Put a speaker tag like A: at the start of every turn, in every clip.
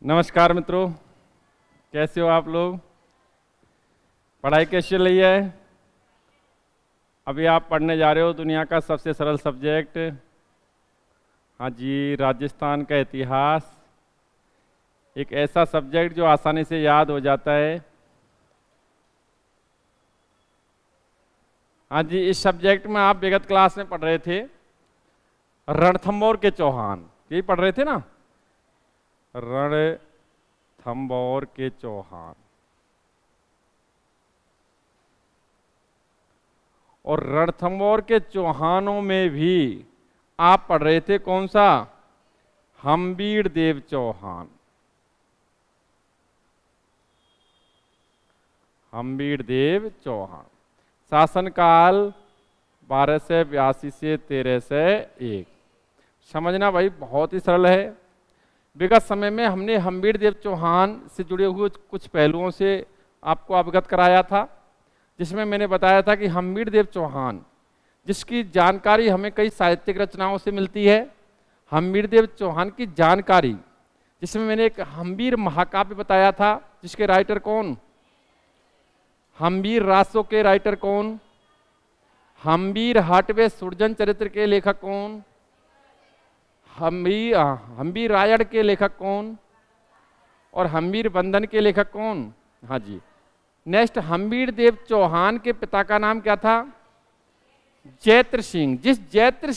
A: नमस्कार मित्रों, कैसे हो आप लोग? पढ़ाई कैसी चल रही है? अभी आप पढ़ने जा रहे हो दुनिया का सबसे सरल सब्जेक्ट, हाँ जी, राजस्थान का इतिहास। एक ऐसा सब्जेक्ट जो आसानी से याद हो जाता है। हाँ जी, इस सब्जेक्ट में आप विगत क्लास में पढ़ रहे थे रणथंभौर के चौहान, यही पढ़ रहे थे ना, रणथंभौर के चौहान। और रणथंभौर के चौहानों में भी आप पढ़ रहे थे कौन सा? हम्बीर देव चौहान। हम्बीर देव चौहान शासनकाल 1282 से 1301। समझना भाई, बहुत ही सरल है। विगत समय में हमने हम्बीर देव चौहान से जुड़े हुए कुछ पहलुओं से आपको अवगत कराया था, जिसमें मैंने बताया था कि हम्बीर देव चौहान, जिसकी जानकारी हमें कई साहित्यिक रचनाओं से मिलती है। हम्बीर देव चौहान की जानकारी, जिसमें मैंने एक हम्बीर महाकाव्य बताया था, जिसके राइटर कौन? हम्बीर रासो के राइटर कौन? हम्बीर हाटवे सुरजन चरित्र के लेखक कौन? हम्बीर रायड़ के लेखक कौन? और हम्बीर बंधन के लेखक कौन? हाँ जी। नेक्स्ट, हम्बीर देव चौहान के पिता का नाम क्या था? जैत्र सिंह। जिस जैत्र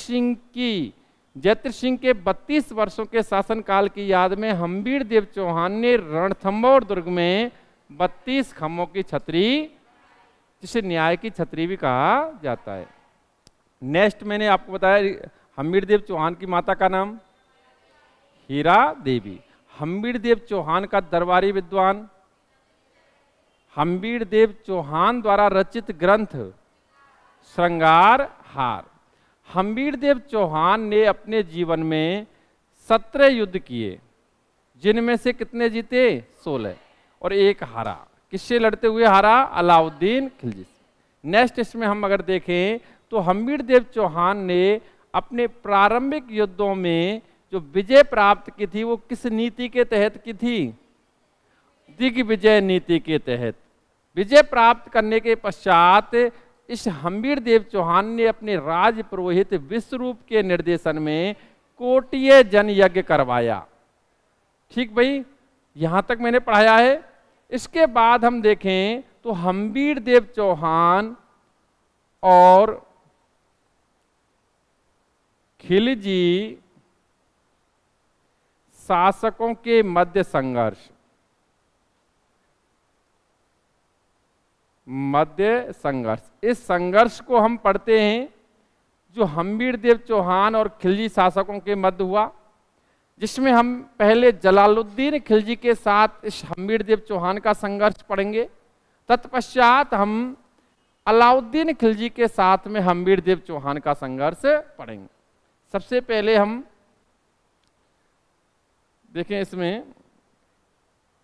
A: सिंह के 32 वर्षों के शासनकाल की याद में हम्बीर देव चौहान ने रणथंभौर दुर्ग में 32 खम्भों की छतरी, जिसे न्याय की छतरी भी कहा जाता है। नेक्स्ट, मैंने आपको बताया हम्बीर देव चौहान की माता का नाम हीरा देवी। हम्बीर देव चौहान का दरबारी विद्वान। हम्बीर देव चौहान द्वारा रचित ग्रंथ श्रृंगार हार। हम्बीर देव चौहान ने अपने जीवन में 17 युद्ध किए, जिनमें से कितने जीते? 16, और एक हारा। किससे लड़ते हुए हारा? अलाउद्दीन खिलजी से। नेक्स्ट, इसमें हम अगर देखें तो हम्बीर देव चौहान ने अपने प्रारंभिक युद्धों में जो विजय प्राप्त की थी, वो किस नीति के तहत की थी? दिग्विजय नीति के तहत। विजय प्राप्त करने के पश्चात इस हम्बीर देव चौहान ने अपने राज पुरोहित विश्वरूप के निर्देशन में कोटिय जनयज्ञ करवाया। ठीक भाई, यहां तक मैंने पढ़ाया है। इसके बाद हम देखें तो हम्बीर देव चौहान और खिलजी शासकों के मध्य संघर्ष। इस संघर्ष को हम पढ़ते हैं जो हम्बीर देव चौहान और खिलजी शासकों के मध्य हुआ, जिसमें हम पहले जलालुद्दीन खिलजी के साथ इस हम्बीर देव चौहान का संघर्ष पढ़ेंगे। तत्पश्चात हम अलाउद्दीन खिलजी के साथ में हम्बीर देव चौहान का संघर्ष पढ़ेंगे। सबसे पहले हम देखें, इसमें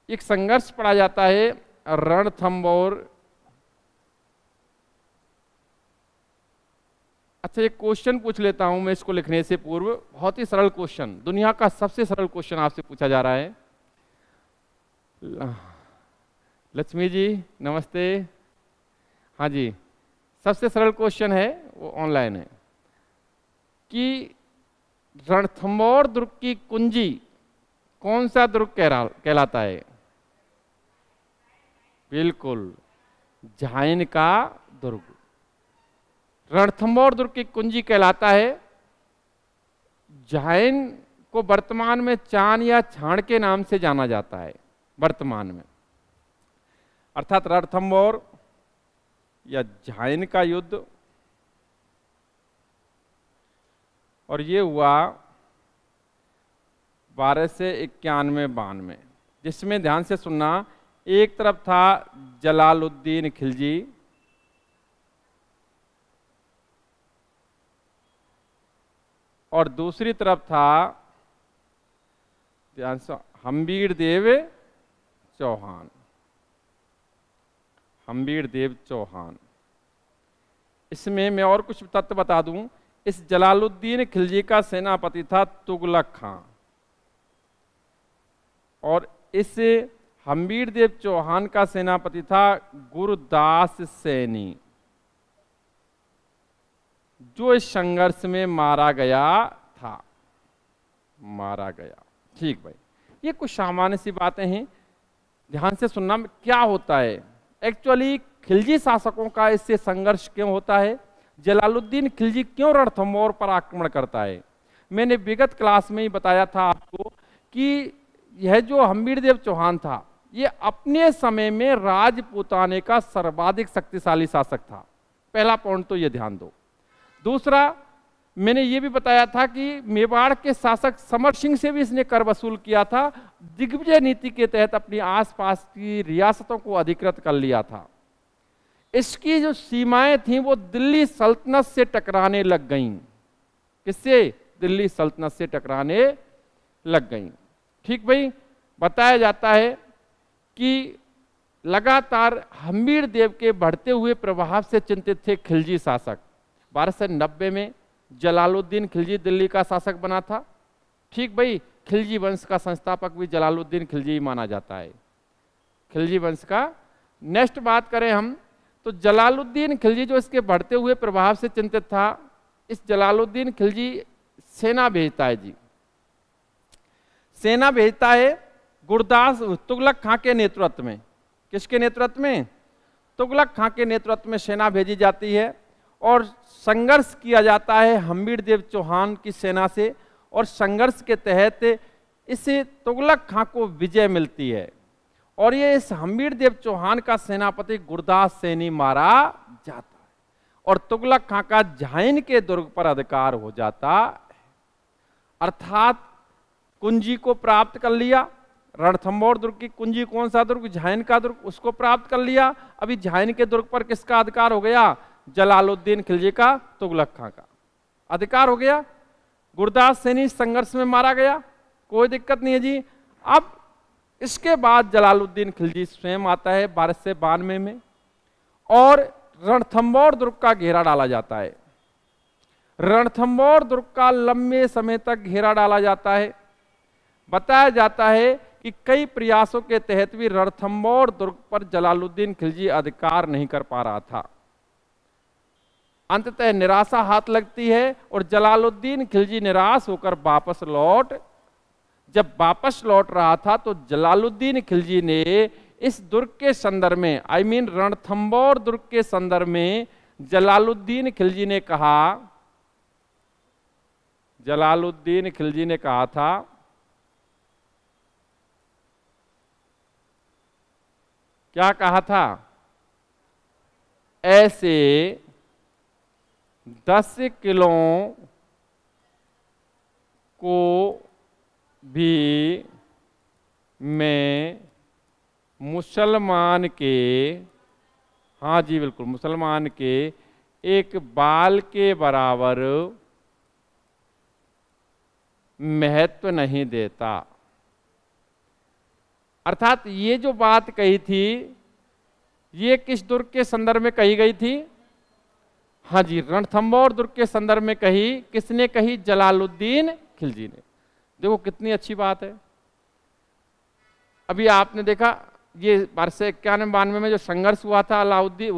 A: एक संघर्ष पढ़ा जाता है रणथंभौर। अच्छा, एक क्वेश्चन पूछ लेता हूं मैं इसको लिखने से पूर्व। बहुत ही सरल क्वेश्चन, दुनिया का सबसे सरल क्वेश्चन आपसे पूछा जा रहा है। लक्ष्मी जी नमस्ते। हाँ जी, सबसे सरल क्वेश्चन है, वो ऑनलाइन है कि रणथंभौर दुर्ग की कुंजी कौन सा दुर्ग कहलाता है? बिल्कुल, झाइन का दुर्ग रणथंभौर दुर्ग की कुंजी कहलाता है। झाइन को वर्तमान में चान या छाण के नाम से जाना जाता है वर्तमान में। अर्थात रणथंभौर या झाइन का युद्ध, और ये हुआ 1291-92, जिसमें ध्यान से सुनना, एक तरफ था जलालुद्दीन खिलजी और दूसरी तरफ था, ध्यान से, हम्बीर देव चौहान। हम्बीर देव चौहान। इसमें मैं और कुछ तथ्य बता दूं। इस जलालुद्दीन खिलजी का सेनापति था तुगलक खां, और इस हम्बीर देव चौहान का सेनापति था गुरदास सैनी, जो इस संघर्ष में मारा गया था, मारा गया। ठीक भाई, ये कुछ सामान्य सी बातें हैं, ध्यान से सुनना। क्या होता है एक्चुअली, खिलजी शासकों का इससे संघर्ष क्यों होता है, जलालुद्दीन खिलजी क्यों रणथंभौर पर आक्रमण करता है। मैंने विगत क्लास में ही बताया था आपको कि यह जो हम्बीर देव चौहान था, ये अपने समय में राजपूताने का सर्वाधिक शक्तिशाली शासक था। पहला पॉइंट तो ये ध्यान दो। दूसरा, मैंने ये भी बताया था कि मेवाड़ के शासक समर सिंह से भी इसने कर वसूल किया था, दिग्विजय नीति के तहत अपनी आसपास की रियासतों को अधिकृत कर लिया था। इसकी जो सीमाएं थीं वो दिल्ली सल्तनत से टकराने लग गईं। किससे? दिल्ली सल्तनत से टकराने लग गईं। ठीक भाई, बताया जाता है कि लगातार हम्बीर देव के बढ़ते हुए प्रभाव से चिंतित थे खिलजी शासक। 1290 में जलालुद्दीन खिलजी दिल्ली का शासक बना था। ठीक भाई, खिलजी वंश का संस्थापक भी जलालुद्दीन खिलजी ही माना जाता है, खिलजी वंश का। नेक्स्ट बात करें हम, तो जलालुद्दीन खिलजी जो इसके बढ़ते हुए प्रभाव से चिंतित था, इस जलालुद्दीन खिलजी सेना भेजता है जी, सेना भेजता है गुरदास तुगलक खां के नेतृत्व में। किसके नेतृत्व में? तुगलक खां के नेतृत्व में सेना भेजी जाती है और संघर्ष किया जाता है हम्बीर देव चौहान की सेना से, और संघर्ष के तहत इसे तुगलक खां को विजय मिलती है और ये इस हम्बीर देव चौहान का सेनापति गुरदास सैनी मारा जाता है और तुगलक खां का झाइन के दुर्ग पर अधिकार हो जाता है। अर्थात कुंजी को प्राप्त कर लिया, रणथंभौर दुर्ग की कुंजी, कौन सा दुर्ग? झाइन का दुर्ग, उसको प्राप्त कर लिया। अभी झाइन के दुर्ग पर किसका अधिकार हो गया? जलालुद्दीन खिलजी का, तुगलक खां का अधिकार हो गया। गुरदास सैनी संघर्ष में मारा गया, कोई दिक्कत नहीं है जी। अब इसके बाद जलालुद्दीन खिलजी स्वयं आता है 1292 में और रणथंभौर दुर्ग का घेरा डाला जाता है। रणथंभौर दुर्ग का लंबे समय तक घेरा डाला जाता है। बताया जाता है कि कई प्रयासों के तहत भी रणथंभौर दुर्ग पर जलालुद्दीन खिलजी अधिकार नहीं कर पा रहा था। अंततः निराशा हाथ लगती है और जलालुद्दीन खिलजी निराश होकर जब वापस लौट रहा था तो जलालुद्दीन खिलजी ने इस दुर्ग के संदर्भ में, रणथंभौर दुर्ग के संदर्भ में जलालुद्दीन खिलजी ने कहा था क्या कहा था? ऐसे 10 किलों को भी मैं मुसलमान के, हाँ जी बिल्कुल, मुसलमान के एक बाल के बराबर महत्व नहीं देता। अर्थात ये जो बात कही थी, ये किस दुर्ग के संदर्भ में कही गई थी? हाँ जी, रणथंभौर दुर्ग के संदर्भ में कही। किसने कही? जलालुद्दीन खिलजी ने। देखो कितनी अच्छी बात है। अभी आपने देखा ये 1291-92 में जो संघर्ष हुआ था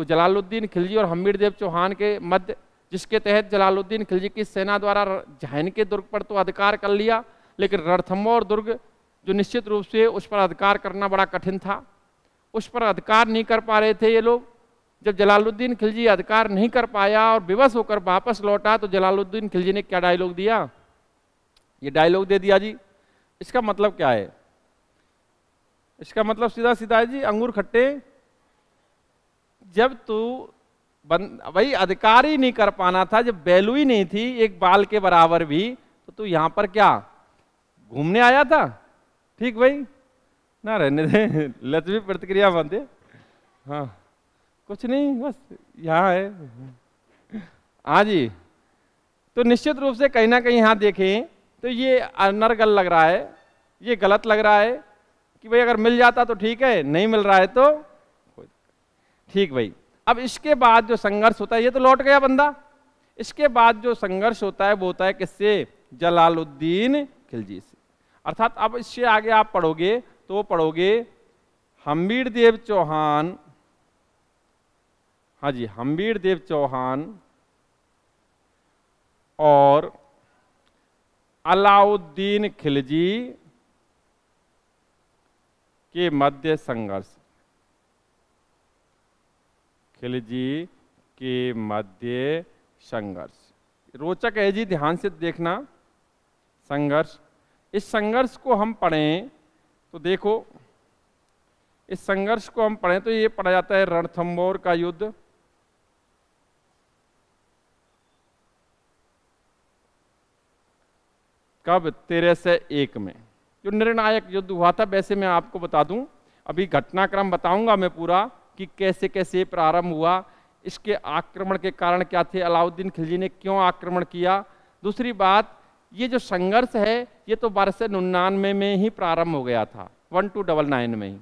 A: जलालुद्दीन खिलजी और हम्बीर देव चौहान के मध्य, जिसके तहत जलालुद्दीन खिलजी की सेना द्वारा झाइन के दुर्ग पर तो अधिकार कर लिया, लेकिन रणथंभौर दुर्ग जो निश्चित रूप से उस पर अधिकार करना बड़ा कठिन था, उस पर अधिकार नहीं कर पा रहे थे ये लोग। जब जलालुद्दीन खिलजी अधिकार नहीं कर पाया और विवश होकर वापस लौटा तो जलालुद्दीन खिलजी ने क्या डायलॉग दिया? ये डायलॉग दे दिया जी। इसका मतलब क्या है? इसका मतलब सीधा सीधा है जी, अंगूर खट्टे। जब तू भाई अधिकार ही नहीं कर पाना था, जब वैल्यू ही नहीं थी एक बाल के बराबर भी, तो तू यहां पर क्या घूमने आया था? ठीक भाई ना, रहने दे, लज्वी प्रतिक्रिया बनते। हाँ कुछ नहीं, बस यहाँ है। हाँ जी, तो निश्चित रूप से कहीं ना कहीं यहाँ देखें तो ये अनर्गल लग रहा है, ये गलत लग रहा है कि भाई अगर मिल जाता तो ठीक है, नहीं मिल रहा है तो ठीक भाई। अब इसके बाद जो संघर्ष होता है, ये तो लौट गया बंदा, इसके बाद जो संघर्ष होता है वो होता है किससे? जलालुद्दीन खिलजी से। अर्थात अब इससे आगे आप पढ़ोगे तो पढ़ोगे हम्बीर देव चौहान, हाँ जी, हम्बीर देव चौहान और अलाउद्दीन खिलजी के मध्य संघर्ष, खिलजी के मध्य संघर्ष। रोचक है जी, ध्यान से देखना। संघर्ष, इस संघर्ष को हम पढ़ें तो देखो, इस संघर्ष को हम पढ़ें तो ये पढ़ा जाता है रणथंभौर का युद्ध। कब? 1301 में, जो निर्णायक युद्ध हुआ था। वैसे मैं आपको बता दूं, अभी घटनाक्रम बताऊंगा मैं पूरा कि कैसे कैसे प्रारंभ हुआ, इसके आक्रमण के कारण क्या थे, अलाउद्दीन खिलजी ने क्यों आक्रमण किया। दूसरी बात, ये जो संघर्ष है ये तो 1299 में ही प्रारंभ हो गया था, 1299 में ही,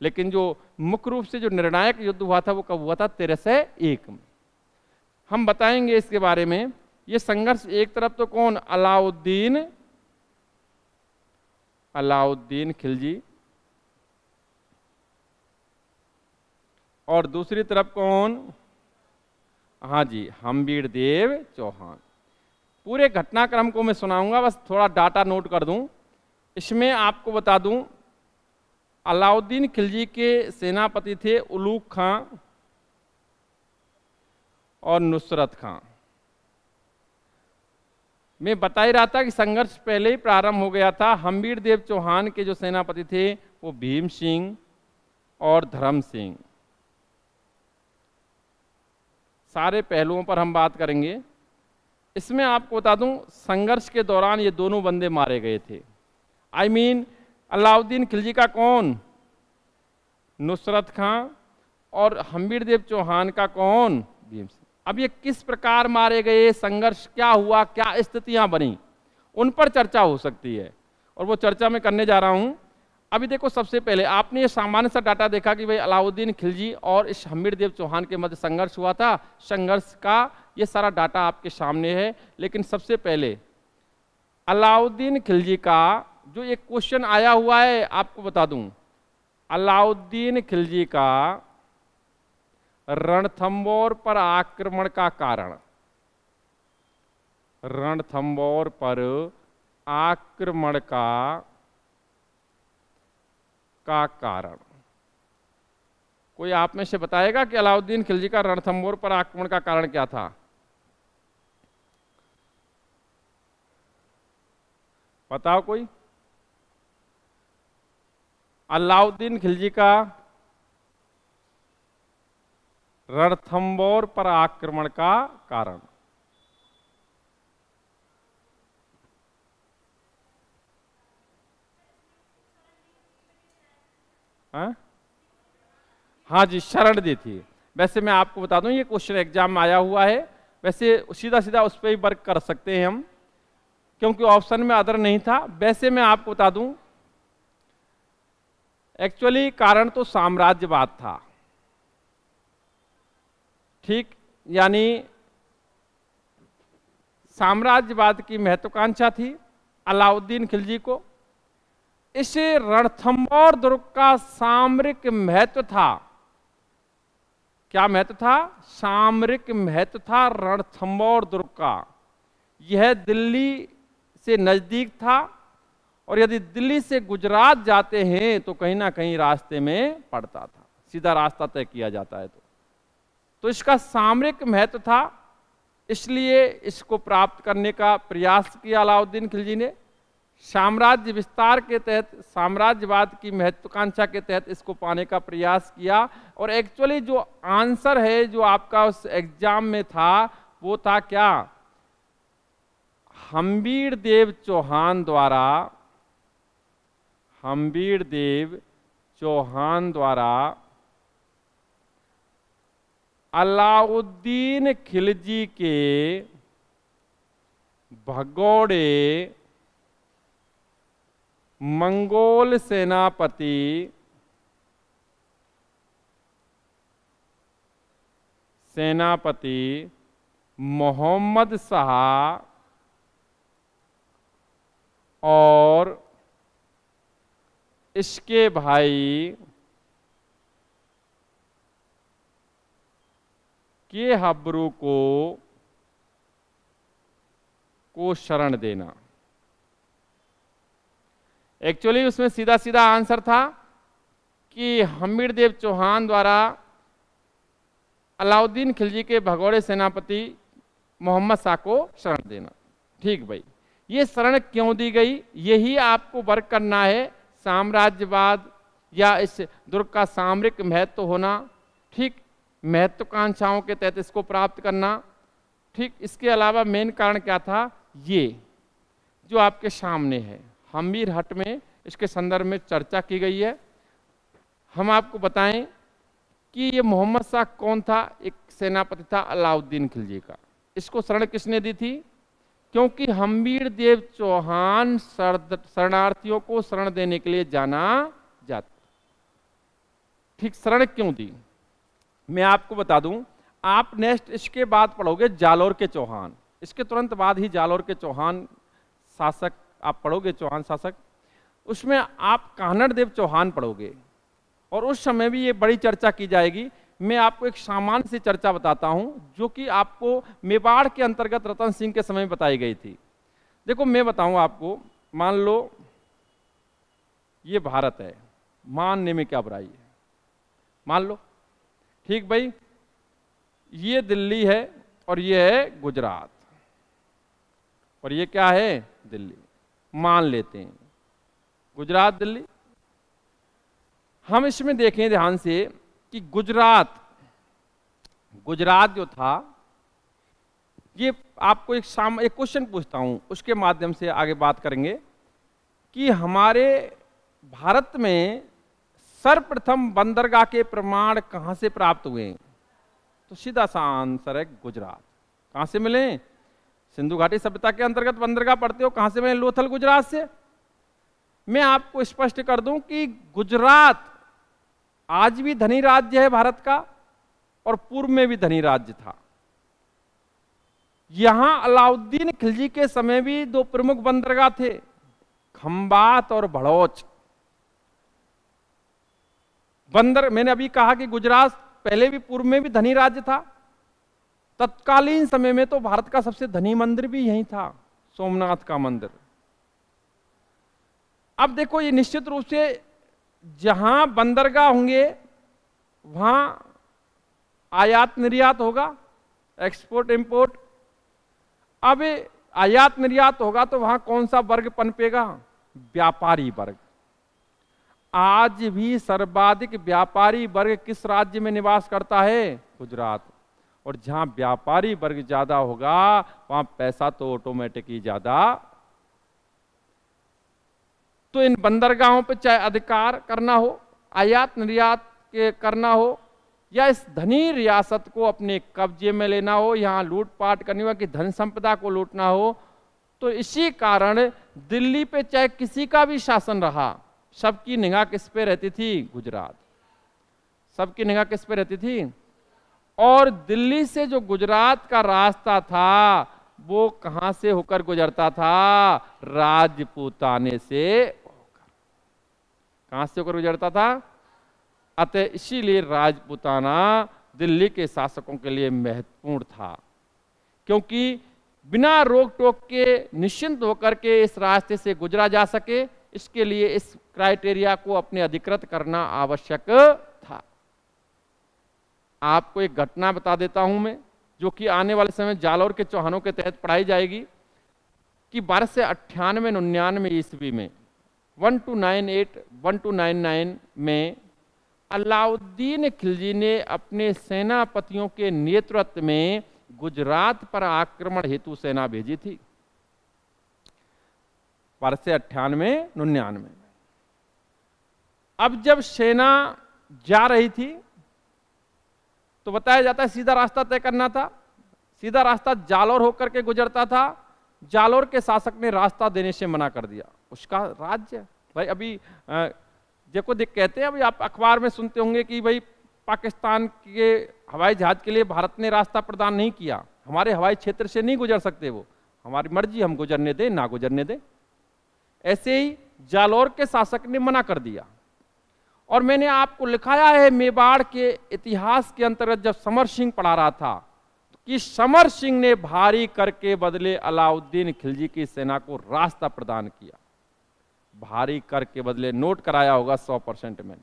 A: लेकिन जो मुख्य रूप से जो निर्णायक युद्ध हुआ था वो कब हुआ था? 1301 में। हम बताएंगे इसके बारे में। ये संघर्ष एक तरफ तो कौन? अलाउद्दीन खिलजी, और दूसरी तरफ कौन? हाँ जी, हम्बीर देव चौहान। पूरे घटनाक्रम को मैं सुनाऊंगा, बस थोड़ा डाटा नोट कर दूं। इसमें आपको बता दूं, अलाउद्दीन खिलजी के सेनापति थे उलूग खां और नुसरत खां। मैं बता ही रहा था कि संघर्ष पहले ही प्रारंभ हो गया था। हम्बीर देव चौहान के जो सेनापति थे वो भीम सिंह और धर्म सिंह। सारे पहलुओं पर हम बात करेंगे। इसमें आपको बता दूं, संघर्ष के दौरान ये दोनों बंदे मारे गए थे। आई मीन अलाउद्दीन खिलजी का कौन? नुसरत खां, और हम्बीर देव चौहान का कौन? भीम सिंह। अब ये किस प्रकार मारे गए, संघर्ष क्या हुआ, क्या स्थितियां बनी, उन पर चर्चा हो सकती है, और वो चर्चा मैं करने जा रहा हूं। अभी देखो, सबसे पहले आपने ये सामान्य सा डाटा देखा कि भाई अलाउद्दीन खिलजी और इस हम्बीर देव चौहान के मध्य संघर्ष हुआ था। संघर्ष का ये सारा डाटा आपके सामने है। लेकिन सबसे पहले अलाउद्दीन खिलजी का जो एक क्वेश्चन आया हुआ है, आपको बता दूं, अलाउद्दीन खिलजी का रणथंभौर पर आक्रमण का कारण, रणथंभौर पर आक्रमण का कारण, कोई आप में से बताएगा कि अलाउद्दीन खिलजी का रणथंभौर पर आक्रमण का कारण क्या था? बताओ कोई। अलाउद्दीन खिलजी का रणथंभौर पर आक्रमण का कारण। हाँ जी, शरण दी थी। वैसे मैं आपको बता दूं, ये क्वेश्चन एग्जाम में आया हुआ है। वैसे सीधा सीधा उस पर ही वर्क कर सकते हैं हम, क्योंकि ऑप्शन में अदर नहीं था। वैसे मैं आपको बता दूं, एक्चुअली कारण तो साम्राज्यवाद था, ठीक, यानी साम्राज्यवाद की महत्वाकांक्षा थी अलाउद्दीन खिलजी को। इस रणथंभौर दुर्ग का सामरिक महत्व था। क्या महत्व था? सामरिक महत्व था रणथंभौर दुर्ग का। यह दिल्ली से नजदीक था, और यदि दिल्ली से गुजरात जाते हैं तो कहीं ना कहीं रास्ते में पड़ता था, सीधा रास्ता तय किया जाता है। तो इसका सामरिक महत्व था, इसलिए इसको प्राप्त करने का प्रयास किया अलाउद्दीन खिलजी ने। साम्राज्य विस्तार के तहत, साम्राज्यवाद की महत्वाकांक्षा के तहत इसको पाने का प्रयास किया। और एक्चुअली जो आंसर है जो आपका उस एग्जाम में था वो था क्या? हम्बीर देव चौहान द्वारा, हम्बीर देव चौहान द्वारा अलाउद्दीन खिलजी के भगोड़े मंगोल सेनापति मोहम्मद शाह और इसके भाई के हब्रू को शरण देना। एक्चुअली उसमें सीधा सीधा आंसर था कि हम्मीर देव चौहान द्वारा अलाउद्दीन खिलजी के भगोड़े सेनापति मोहम्मद शाह को शरण देना। ठीक भाई, ये शरण क्यों दी गई, यही आपको वर्क करना है। साम्राज्यवाद या इस दुर्ग का सामरिक महत्व होना, ठीक, महत्वाकांक्षाओं के तहत इसको प्राप्त करना, ठीक। इसके अलावा मेन कारण क्या था, ये जो आपके सामने है हम्मीर हट में, इसके संदर्भ में चर्चा की गई है। हम आपको बताएं कि ये मोहम्मद शाह कौन था, एक सेनापति था अलाउद्दीन खिलजी का। इसको शरण किसने दी थी, क्योंकि हम्मीर देव चौहान शरणार्थियों को शरण देने के लिए जाना जाता। ठीक, शरण क्यों दी मैं आपको बता दूं। आप नेक्स्ट इसके बाद पढ़ोगे जालोर के चौहान, इसके तुरंत बाद ही जालोर के चौहान शासक आप पढ़ोगे, चौहान शासक। उसमें आप कानड़ देव चौहान पढ़ोगे और उस समय भी ये बड़ी चर्चा की जाएगी। मैं आपको एक सामान्य सी चर्चा बताता हूं जो कि आपको मेवाड़ के अंतर्गत रतन सिंह के समय बताई गई थी। देखो मैं बताऊं आपको, मान लो ये भारत है, मानने में क्या बुराई है, मान लो, ठीक भाई। ये दिल्ली है और ये है गुजरात और ये क्या है, दिल्ली। मान लेते हैं गुजरात दिल्ली। हम इसमें देखें ध्यान से कि गुजरात जो था, ये आपको एक क्वेश्चन पूछता हूं, उसके माध्यम से आगे बात करेंगे कि हमारे भारत में सर्वप्रथम बंदरगाह के प्रमाण कहां से प्राप्त हुए। तो सीधा सा आंसर है गुजरात। कहां से मिले, सिंधु घाटी सभ्यता के अंतर्गत बंदरगाह पढ़ते हो, कहां से मिले, लोथल गुजरात से। मैं आपको स्पष्ट कर दूं कि गुजरात आज भी धनी राज्य है भारत का और पूर्व में भी धनी राज्य था। यहां अलाउद्दीन खिलजी के समय भी दो प्रमुख बंदरगाह थे, खंबात और भड़ौच। मैंने अभी कहा कि गुजरात पहले भी पूर्व में भी धनी राज्य था। तत्कालीन समय में तो भारत का सबसे धनी मंदिर भी यही था, सोमनाथ का मंदिर। अब देखो, ये निश्चित रूप से जहां बंदरगाह होंगे वहां आयात निर्यात होगा, एक्सपोर्ट इंपोर्ट। अब आयात निर्यात होगा तो वहां कौन सा वर्ग पनपेगा, व्यापारी वर्ग। आज भी सर्वाधिक व्यापारी वर्ग किस राज्य में निवास करता है, गुजरात। और जहां व्यापारी वर्ग ज्यादा होगा वहां पैसा तो ऑटोमेटिक ही ज्यादा। तो इन बंदरगाहों पर चाहे अधिकार करना हो, आयात निर्यात के करना हो, या इस धनी रियासत को अपने कब्जे में लेना हो, यहाँ लूटपाट करनी हो कि धन संपदा को लूटना हो, तो इसी कारण दिल्ली पे चाहे किसी का भी शासन रहा, सबकी निगाह किस पे रहती थी, गुजरात। सबकी निगाह किस पे रहती थी। और दिल्ली से जो गुजरात का रास्ता था वो कहां से होकर गुजरता था, राजपूताने से होकर। कहां से होकर गुजरता था। अतः इसीलिए राजपूताना दिल्ली के शासकों के लिए महत्वपूर्ण था, क्योंकि बिना रोक टोक के निश्चिंत होकर के इस रास्ते से गुजरा जा सके, इसके लिए इस क्राइटेरिया को अपने अधिकृत करना आवश्यक था। आपको एक घटना बता देता हूं मैं, जो कि आने वाले समय जालौर के चौहानों के तहत पढ़ाई जाएगी, कि 1298-99 ईस्वी में 1298-1299 में अलाउद्दीन खिलजी ने अपने सेनापतियों के नेतृत्व में गुजरात पर आक्रमण हेतु सेना भेजी थी। 1298-99। अब जब सेना जा रही थी तो बताया जाता है सीधा रास्ता तय करना था। सीधा रास्ता जालौर होकर के गुजरता था। जालौर के शासक ने रास्ता देने से मना कर दिया। उसका राज्य भाई, अभी देखो कहते हैं, अभी आप अखबार में सुनते होंगे कि भाई पाकिस्तान के हवाई जहाज के लिए भारत ने रास्ता प्रदान नहीं किया, हमारे हवाई क्षेत्र से नहीं गुजर सकते वो, हमारी मर्जी, हम गुजरने दें ना गुजरने दें। ऐसे ही जालौर के शासक ने मना कर दिया। और मैंने आपको लिखाया है मेवाड़ के इतिहास के अंतर्गत जब समर सिंह पढ़ा रहा था कि समर सिंह ने भारी कर के बदले अलाउद्दीन खिलजी की सेना को रास्ता प्रदान किया। भारी कर के बदले, नोट कराया होगा 100% मैंने।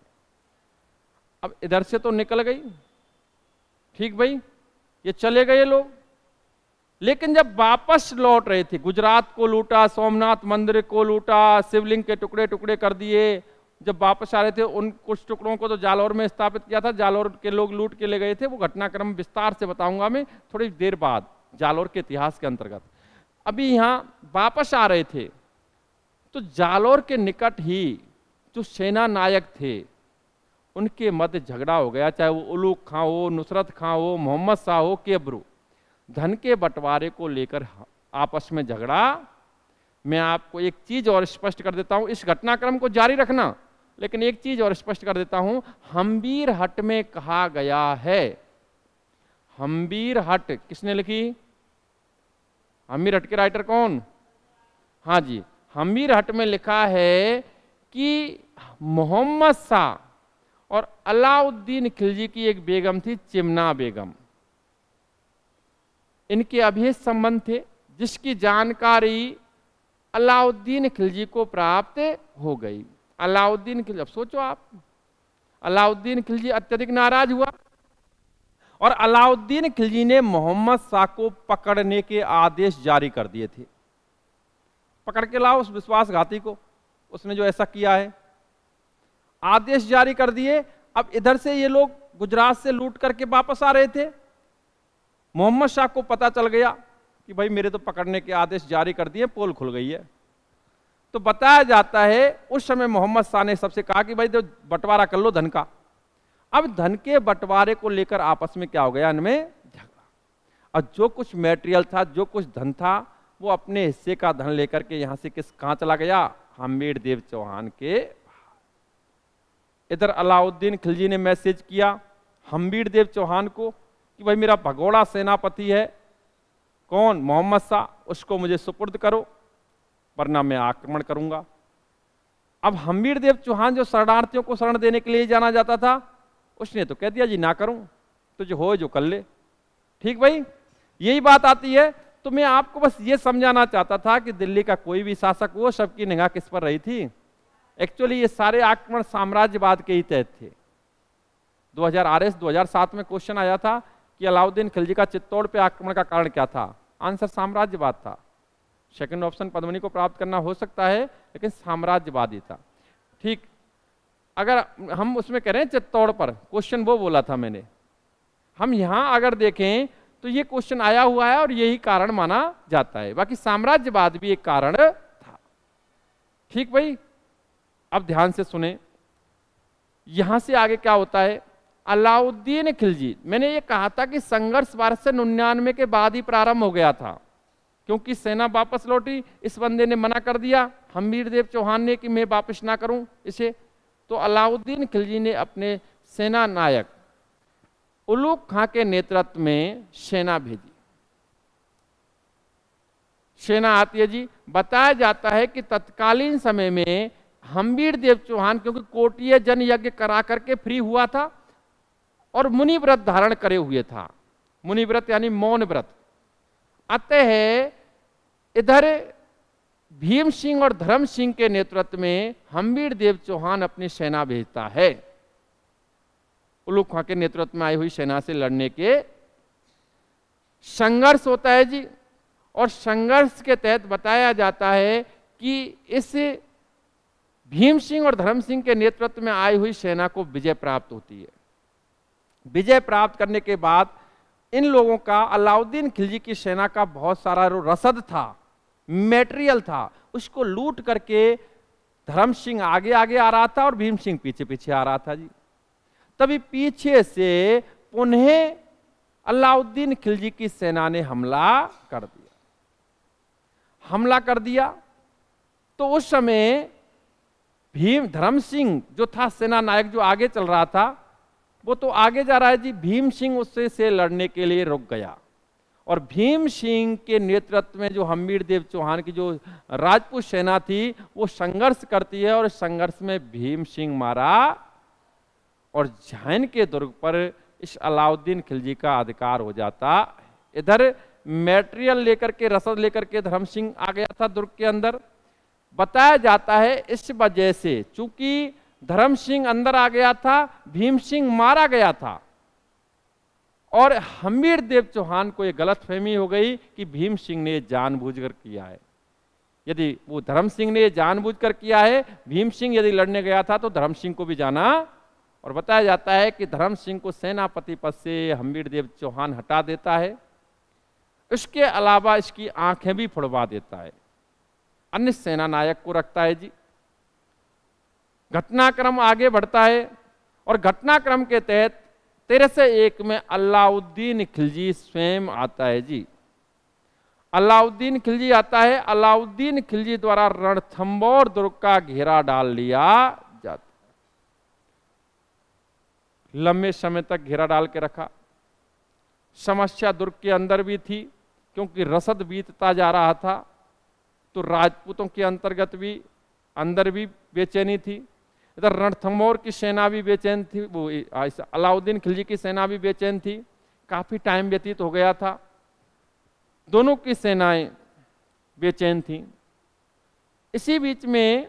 A: अब इधर से तो निकल गई, ठीक भाई, ये चले गए लोग, लेकिन जब वापस लौट रहे थे, गुजरात को लूटा, सोमनाथ मंदिर को लूटा, शिवलिंग के टुकड़े टुकड़े कर दिए, जब वापस आ रहे थे उन कुछ टुकड़ों को तो जालौर में स्थापित किया था, जालौर के लोग लूट के ले गए थे। वो घटनाक्रम विस्तार से बताऊंगा मैं थोड़ी देर बाद जालौर के इतिहास के अंतर्गत। अभी यहाँ वापस आ रहे थे तो जालौर के निकट ही जो सेना नायक थे उनके मध्य झगड़ा हो गया, चाहे वो उलूक खां हो, नुसरत खां हो, मोहम्मद शाह हो, केबरू। धन के बंटवारे को लेकर आपस में झगड़ा। मैं आपको एक चीज और स्पष्ट कर देता हूं, इस घटनाक्रम को जारी रखना, लेकिन एक चीज और स्पष्ट कर देता हूं। हम्बीर हट में कहा गया है, हम्बीर हट किसने लिखी? हम्बीर हट के राइटर कौन? हाँ जी, हम्बीर हट में लिखा है कि मोहम्मद शाह और अलाउद्दीन खिलजी की एक बेगम थी, चिमना बेगम, इनके अभेद संबंध थे, जिसकी जानकारी अलाउद्दीन खिलजी को प्राप्त हो गई। अलाउद्दीन खिलजी, अब सोचो आप, अलाउद्दीन खिलजी अत्यधिक नाराज हुआ और अलाउद्दीन खिलजी ने मोहम्मद शाह को पकड़ने के आदेश जारी कर दिए थे। पकड़ के लाओ उस विश्वासघाती को, उसने जो ऐसा किया है, आदेश जारी कर दिए। अब इधर से ये लोग गुजरात से लूट करके वापस आ रहे थे, मोहम्मद शाह को पता चल गया कि भाई मेरे तो पकड़ने के आदेश जारी कर दिए, पोल खुल गई है। तो बताया जाता है उस समय मोहम्मद शाह ने सबसे कहा कि भाई तो बंटवारा कर लो धन का। अब धन के बंटवारे को लेकर आपस में क्या हो गया, इनमें झगड़ा। और जो कुछ मैटेरियल था, जो कुछ धन था, वो अपने हिस्से का धन लेकर के यहां से कहां चला गया? हमीर देव चौहान के। इधर अलाउद्दीन खिलजी ने मैसेज किया हमीर देव चौहान को कि भाई मेरा भगोड़ा सेनापति है, कौन? मोहम्मद शाह, उसको मुझे सुपुर्द करो वरना मैं आक्रमण करूंगा। अब हमीर देव चौहान जो शरणार्थियों को शरण देने के लिए जाना जाता था, उसने तो कह दिया जी ना करूं, तुझे हो जो कर ले। ठीक भाई, यही बात आती है। तो मैं आपको बस ये समझाना चाहता था कि दिल्ली का कोई भी शासक हो, सबकी निगाह किस पर रही थी? एक्चुअली ये सारे आक्रमण साम्राज्यवाद के ही तहत थे। 2007 में क्वेश्चन आया था कि अलाउद्दीन खिलजी का चित्तौड़ पे आक्रमण का कारण क्या था? आंसर साम्राज्यवाद था। सेकंड ऑप्शन पद्मनी को प्राप्त करना हो सकता है, लेकिन साम्राज्यवादी था। ठीक, अगर हम उसमें करें चित्तौड़ पर, क्वेश्चन वो बोला था मैंने, हम यहां अगर देखें तो ये क्वेश्चन आया हुआ है और यही कारण माना जाता है। बाकी साम्राज्यवाद भी एक कारण था। ठीक भाई, अब ध्यान से सुने, यहां से आगे क्या होता है? अलाउद्दीन खिलजी, मैंने ये कहा था कि संघर्ष 1299 के बाद ही प्रारंभ हो गया था, क्योंकि सेना वापस लौटी। इस बंदे ने मना कर दिया, हमीर देव चौहान ने, कि मैं वापस ना करूं इसे। तो अलाउद्दीन खिलजी ने अपने सेना नायक उलूक खां के नेतृत्व में सेना भेजी। सेना आती है जी। बताया जाता है कि तत्कालीन समय में हमीर देव चौहान, क्योंकि कोटीय जन यज्ञ करा करके फ्री हुआ था और मुनि व्रत धारण करे हुए था। मुनि व्रत यानी मौन व्रत। अतः इधर भीम सिंह और धर्म सिंह के नेतृत्व में हमीर देव चौहान अपनी सेना भेजता है, उलूक खां के नेतृत्व में आई हुई सेना से लड़ने के। संघर्ष होता है जी, और संघर्ष के तहत बताया जाता है कि इस भीम सिंह और धर्म सिंह के नेतृत्व में आई हुई सेना को विजय प्राप्त होती है। विजय प्राप्त करने के बाद इन लोगों का, अलाउद्दीन खिलजी की सेना का बहुत सारा रसद था, मेटेरियल था, उसको लूट करके धर्म सिंह आगे आगे आ रहा था और भीम सिंह पीछे पीछे आ रहा था जी। तभी पीछे से पुनः अलाउद्दीन खिलजी की सेना ने हमला कर दिया। हमला कर दिया तो उस समय भीम धर्म सिंह जो था सेना नायक, जो आगे चल रहा था, वो तो आगे जा रहा है जी। भीम सिंह उससे लड़ने के लिए रुक गया और भीम सिंह के नेतृत्व में जो हम्मीर देव चौहान की जो राजपूत सेना थी वो संघर्ष करती है, और इस संघर्ष में भीम सिंह मारा और जैन के दुर्ग पर इस अलाउद्दीन खिलजी का अधिकार हो जाता। इधर मटेरियल लेकर के, रसद लेकर के धर्म सिंह आ गया था दुर्ग के अंदर। बताया जाता है इस वजह से, चूंकि धर्म सिंह अंदर आ गया था, भीम सिंह मारा गया था, और हम्मीर देव चौहान को यह गलतफहमी हो गई कि भीम सिंह ने जानबूझकर किया है। यदि वो धर्म सिंह ने जानबूझकर किया है, भीम सिंह यदि लड़ने गया था तो धर्म सिंह को भी जाना। और बताया जाता है कि धर्म सिंह को सेनापति पद से हम्मीर देव चौहान हटा देता है। इसके अलावा इसकी आंखें भी फुड़वा देता है, अन्य सेना नायक को रखता है जी। घटनाक्रम आगे बढ़ता है और घटनाक्रम के तहत 1301 में अलाउद्दीन खिलजी स्वयं आता है जी। अलाउद्दीन खिलजी आता है। अलाउद्दीन खिलजी द्वारा रणथंबोर दुर्ग का घेरा डाल लिया जाता है। लंबे समय तक घेरा डाल के रखा। समस्या दुर्ग के अंदर भी थी, क्योंकि रसद बीतता जा रहा था, तो राजपूतों के अंतर्गत भी अंदर भी बेचैनी थी। इधर रणथंबोर की सेना भी बेचैन थी, वो अलाउद्दीन खिलजी की सेना भी बेचैन थी। काफी टाइम व्यतीत हो गया था, दोनों की सेनाएं बेचैन थीं। इसी बीच में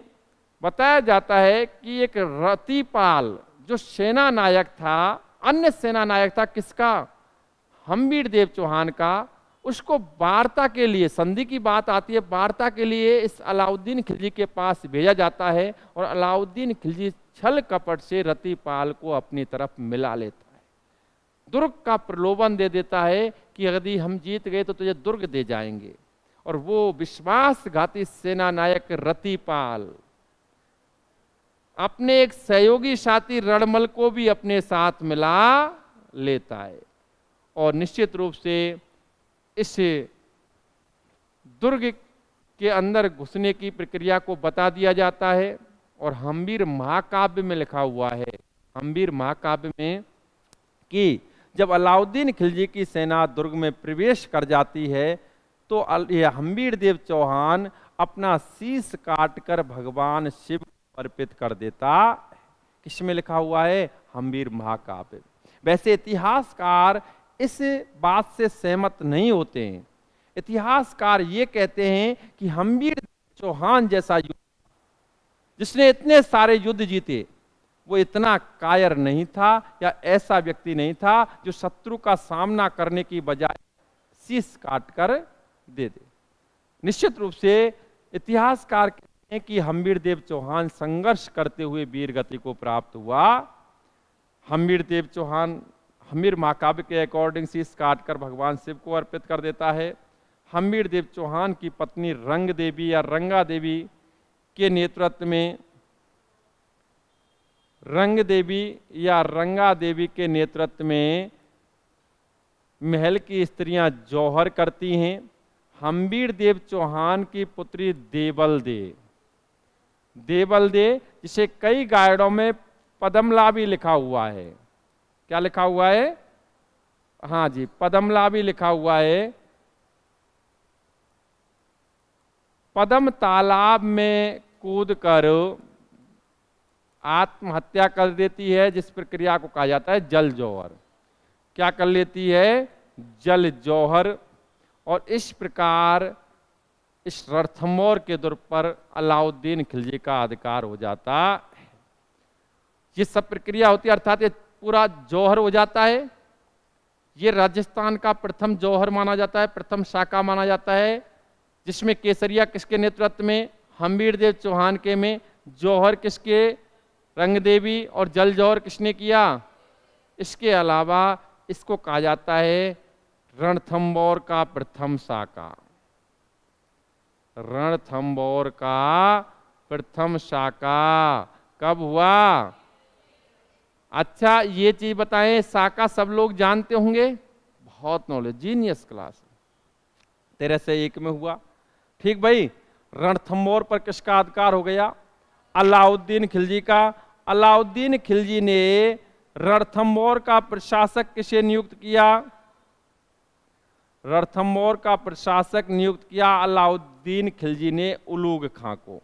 A: बताया जाता है कि एक रतिपाल जो सेना नायक था, अन्य सेना नायक था किसका, हम्मीर देव चौहान का, उसको वार्ता के लिए, संधि की बात आती है, वार्ता के लिए इस अलाउद्दीन खिलजी के पास भेजा जाता है। और अलाउद्दीन खिलजी छल कपट से रतिपाल को अपनी तरफ मिला लेता है, दुर्ग का प्रलोभन दे देता है कि यदि हम जीत गए तो तुझे दुर्ग दे जाएंगे। और वो विश्वासघाती सेना नायक रतिपाल अपने एक सहयोगी साथी रणमल को भी अपने साथ मिला लेता है, और निश्चित रूप से इस दुर्ग के अंदर घुसने की प्रक्रिया को बता दिया जाता है। और हम्मीर महाकाव्य में लिखा हुआ है, हम्मीर महाकाव्य में, कि जब अलाउद्दीन खिलजी की सेना दुर्ग में प्रवेश कर जाती है तो हम्मीर देव चौहान अपना शीश काटकर भगवान शिव को अर्पित कर देता। किसमें लिखा हुआ है, हम्मीर महाकाव्य। वैसे इतिहासकार इस बात से सहमत नहीं होते हैं। इतिहासकार ये कहते हैं कि हम्मीर चौहान जैसा युद्ध, जिसने इतने सारे युद्ध जीते, वो इतना कायर नहीं था, या ऐसा व्यक्ति नहीं था जो शत्रु का सामना करने की बजाय शीश काट कर दे दे। निश्चित रूप से इतिहासकार कहते हैं कि हम्मीर देव चौहान संघर्ष करते हुए वीर गति को प्राप्त हुआ। हम्मीर देव चौहान हम्मीर महाकाव्य के अकॉर्डिंग शीश काटकर भगवान शिव को अर्पित कर देता है। हम्मीर देव चौहान की पत्नी रंग देवी या रंगा देवी के नेतृत्व में, रंग देवी या रंगा देवी के नेतृत्व में महल की स्त्रियां जौहर करती हैं। हम्मीर देव चौहान की पुत्री देवल दे, देवल दे, जिसे कई गाइडों में पदमला भी लिखा हुआ है। क्या लिखा हुआ है, हाँ जी, पदमला भी लिखा हुआ है। पदम तालाब में कूदकर आत्महत्या कर देती है, जिस प्रक्रिया को कहा जाता है जल जौहर। क्या कर लेती है, जल जौहर। और इस प्रकार इस रणथंबोर के दुर्ग पर अलाउद्दीन खिलजी का अधिकार हो जाता है। ये सब प्रक्रिया होती है, अर्थात ये पूरा जौहर हो जाता है। ये राजस्थान का प्रथम जौहर माना जाता है, प्रथम शाखा माना जाता है, जिसमें केसरिया किसके नेतृत्व में, हम्मीर देव चौहान के में, जौहर किसके, रंग देवी, और जल जौहर किसने किया। इसके अलावा इसको कहा जाता है रणथंबोर का प्रथम शाखा। रणथंबोर का प्रथम शाखा कब हुआ। अच्छा ये चीज बताएं, शाखा सब लोग जानते होंगे, बहुत नॉलेज, जीनियस क्लास। 1301 में हुआ, ठीक भाई। रणथंबोर पर किसका अधिकार हो गया, अलाउद्दीन खिलजी का। अलाउद्दीन खिलजी ने रणथंबोर का प्रशासक किसे नियुक्त किया, रणथंभौर का प्रशासक नियुक्त किया अलाउद्दीन खिलजी ने उलूग खां को।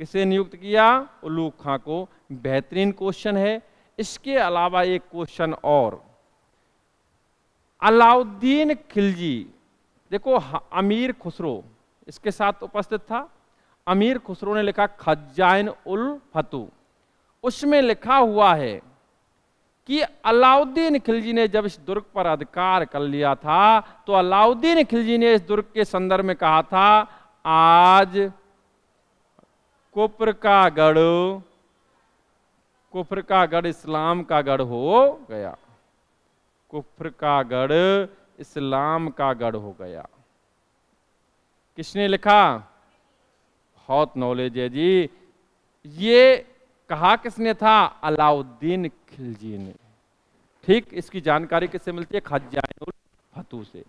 A: किसे नियुक्त किया? उलूग खां को। बेहतरीन क्वेश्चन है। इसके अलावा एक क्वेश्चन और, अलाउद्दीन खिलजी, देखो अमीर खुसरो इसके साथ उपस्थित था। अमीर खुसरो ने लिखा खजाइन उल फतू, उसमें लिखा हुआ है कि अलाउद्दीन खिलजी ने जब इस दुर्ग पर अधिकार कर लिया था तो अलाउद्दीन खिलजी ने इस दुर्ग के संदर्भ में कहा था, आज कुफ्र का गढ़ इस्लाम का गढ़ हो गया। कुफ्र का गढ़ इस्लाम का गढ़ हो गया। किसने लिखा? बहुत नॉलेज है जी। ये कहा किसने था? अलाउद्दीन खिलजी ने। ठीक, इसकी जानकारी किससे मिलती है? खजाइनुल फतू से।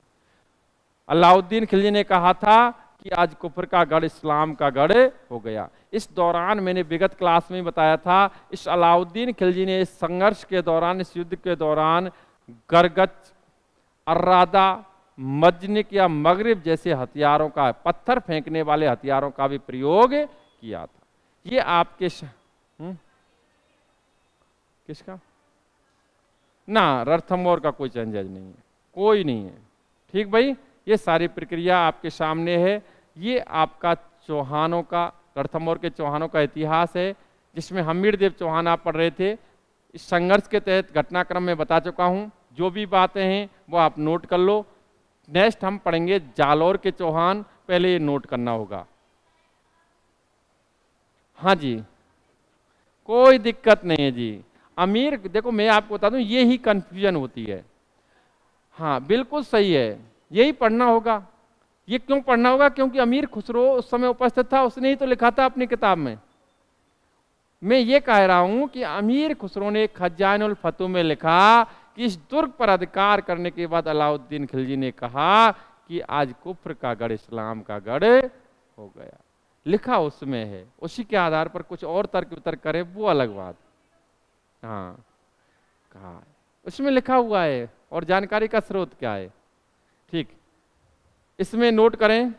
A: अलाउद्दीन खिलजी ने कहा था कि आज कुफ्र का गढ़ इस्लाम का गढ़ हो गया। इस दौरान मैंने विगत क्लास में बताया था, इस अलाउद्दीन खिलजी ने इस संघर्ष के दौरान, इस युद्ध के दौरान गरगच, अर्रादा, मजनिक या मगरिब जैसे हथियारों का, पत्थर फेंकने वाले हथियारों का भी प्रयोग किया था। ये आपके किसका ना, रणथंभौर का कोई चेंजेज नहीं है, कोई नहीं है। ठीक भाई, ये सारी प्रक्रिया आपके सामने है। ये आपका चौहानों का, रणथंभौर के चौहानों का इतिहास है, जिसमें हमीरदेव चौहान आप पढ़ रहे थे। इस संघर्ष के तहत घटनाक्रम में बता चुका हूं। जो भी बातें हैं वो आप नोट कर लो। नेक्स्ट हम पढ़ेंगे जालौर के चौहान, पहले ये नोट करना होगा। हाँ जी, कोई दिक्कत नहीं है जी। अमीर, देखो मैं आपको बता दूं, ये ही कंफ्यूजन होती है। हाँ बिल्कुल सही है, यही पढ़ना होगा। ये क्यों पढ़ना होगा? क्योंकि अमीर खुसरो उस समय उपस्थित था, उसने ही तो लिखा था अपनी किताब में। मैं ये कह रहा हूं कि अमीर खुसरो ने खजाइनुल फतू में लिखा कि इस दुर्ग पर अधिकार करने के बाद अलाउद्दीन खिलजी ने कहा कि आज कुफ्र का गढ़ इस्लाम का गढ़ हो गया। लिखा उसमें है। उसी के आधार पर कुछ और तर्क वितर्क करे वो अलग बात। हाँ कहा उसमें लिखा हुआ है, और जानकारी का स्रोत क्या है। ठीक, इसमें नोट करें।